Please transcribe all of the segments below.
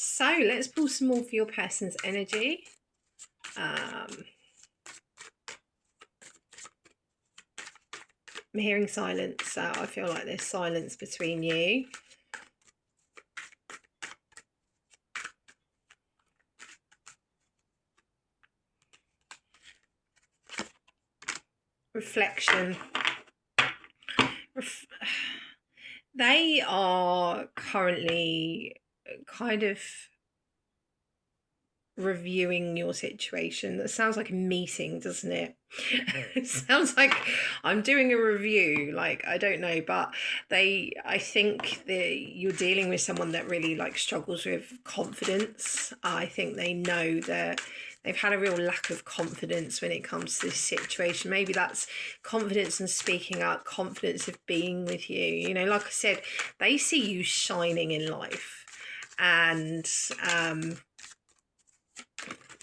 So let's pull some more for your person's energy. I'm hearing silence, so I feel like there's silence between you. Reflection. They are currently kind of reviewing your situation. That sounds like a meeting, doesn't it? It sounds like I'm doing a review. Like, I don't know, but I think that you're dealing with someone that really like struggles with confidence. I think they know that they've had a real lack of confidence when it comes to this situation. Maybe that's confidence in speaking up, confidence of being with you. You know, like I said, they see you shining in life. And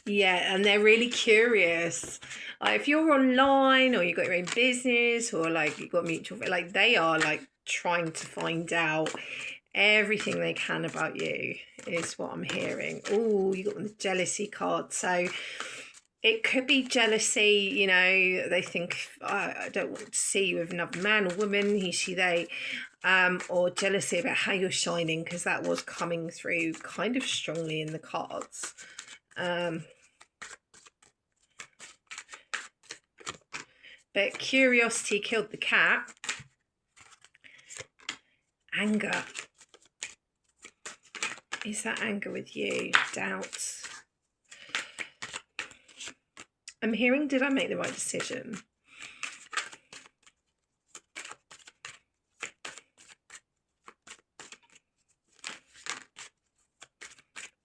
yeah, and they're really curious. Like if you're online or you've got your own business or like you've got mutual, like they are like trying to find out everything they can about you is what I'm hearing. Oh, you got the jealousy card. So it could be jealousy, you know, they think, I don't want to see you with another man or woman, he, she, they, or jealousy about how you're shining, because that was coming through kind of strongly in the cards. But curiosity killed the cat. Anger. Is that anger with you? Doubts. I'm hearing, did I make the right decision?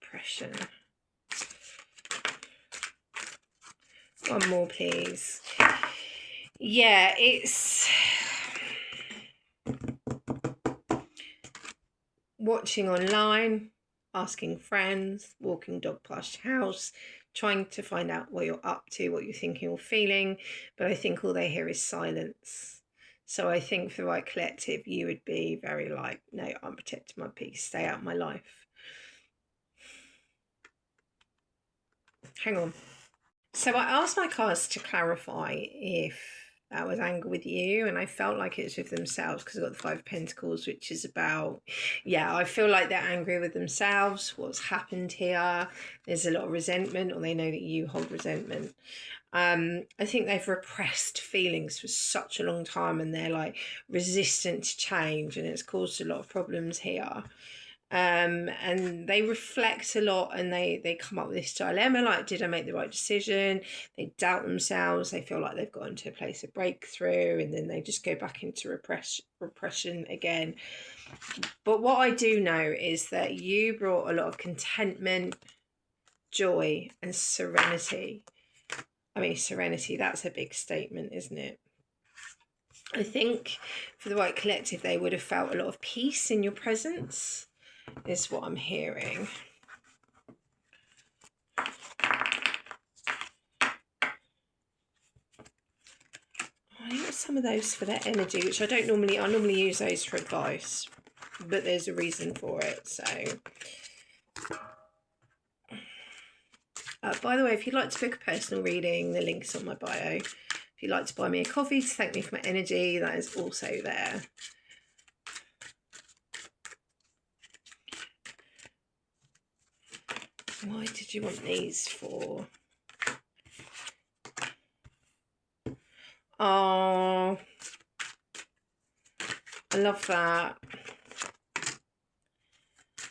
Pressure. One more, please. Yeah, it's watching online, asking friends, walking dog past your house, trying to find out what you're up to, what you're thinking or feeling. But I think all they hear is silence. So I think for the right collective, you would be very like, no, I'm protecting my peace, stay out of my life. Hang on. So I asked my cards to clarify if that was anger with you, and I felt like it's with themselves because I got the Five of Pentacles, which is about, yeah, I feel like they're angry with themselves, what's happened here. There's a lot of resentment, or they know that you hold resentment. I think they've repressed feelings for such a long time and they're like resistant to change, and it's caused a lot of problems here. And they reflect a lot, and they come up with this dilemma like, did I make the right decision? They doubt themselves, they feel like they've gotten to a place of breakthrough, and then they just go back into repression again. But what I do know is that you brought a lot of contentment, joy, and serenity. I mean, serenity, that's a big statement, isn't it? I think for the right collective, they would have felt a lot of peace in your presence, is what I'm hearing. I got some of those for their energy, which I normally use those for advice, but there's a reason for it. So by the way, if you'd like to book a personal reading, the link's on my bio. If you'd like to buy me a coffee to thank me for my energy, that is also there. Why did you want these for? Oh, I love that.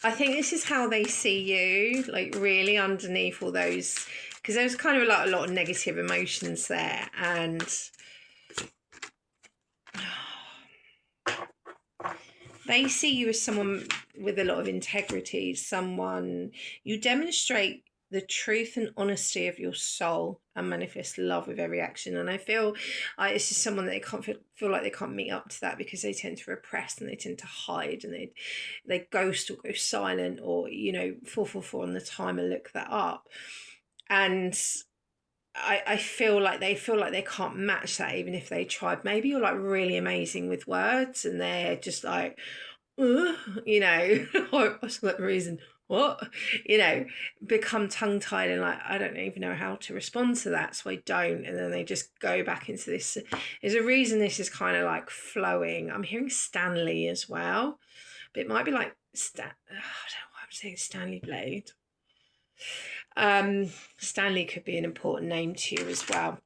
I think this is how they see you, like really underneath all those, because there's kind of like a lot of negative emotions there, and they see you as someone with a lot of integrity, someone, you demonstrate the truth and honesty of your soul and manifest love with every action. And I feel it's just someone that they can't feel like they can't meet up to that, because they tend to repress and they tend to hide, and they ghost or go silent, or, you know, 444 on the timer, look that up. And I feel like they can't match that even if they tried. Maybe you're like really amazing with words and they're just like, you know, that's not the reason. what? You know, become tongue tied and like, I don't even know how to respond to that, so I don't. And then they just go back into this. There's a reason this is kind of like flowing. I'm hearing Stanley as well, but it might be like I don't know why I'm saying Stanley Blade. Stanley could be an important name to you as well.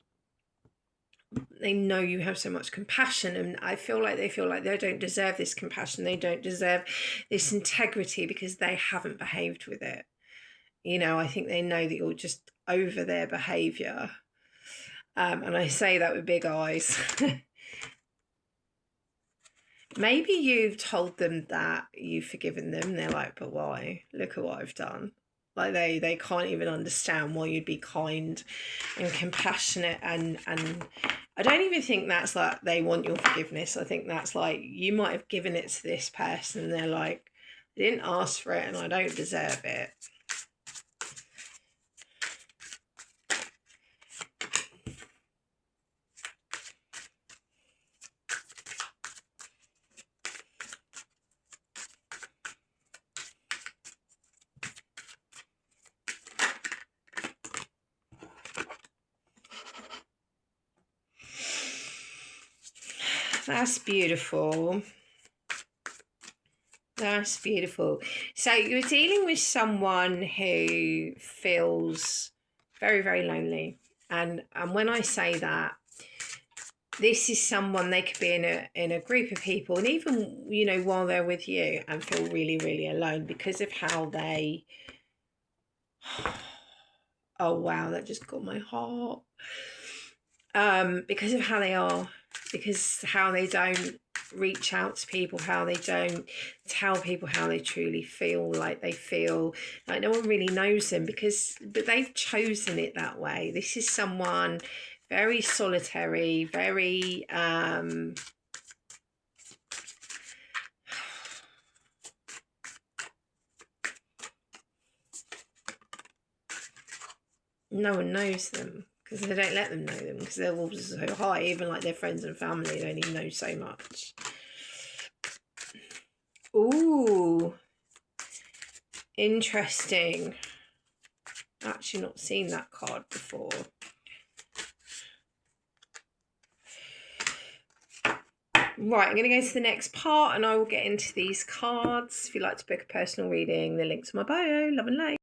They know you have so much compassion, and I feel like they don't deserve this compassion. They don't deserve this integrity because they haven't behaved with it. You know, I think they know that you're just over their behavior. And I say that with big eyes. Maybe you've told them that you've forgiven them. They're like, but why? Look at what I've done. Like they can't even understand why you'd be kind and compassionate, and I don't even think that's like they want your forgiveness. I think that's like you might have given it to this person and they're like, I didn't ask for it and I don't deserve it. That's beautiful. That's beautiful. So you're dealing with someone who feels very, very lonely. And when I say that, this is someone, they could be in a group of people, and even, you know, while they're with you, and feel really, really alone because of how they oh wow, that just got my heart. Because of how they are, because how they don't reach out to people, how they don't tell people how they truly feel, like they feel like no one really knows them but they've chosen it that way. This is someone very solitary, very no one knows them because they don't let them know them because they're all so high. Even like their friends and family, they only know so much. Ooh, interesting. Actually not seen that card before. Right, I'm going to go to the next part and I will get into these cards. If you'd like to book a personal reading, the link's in my bio. Love and light.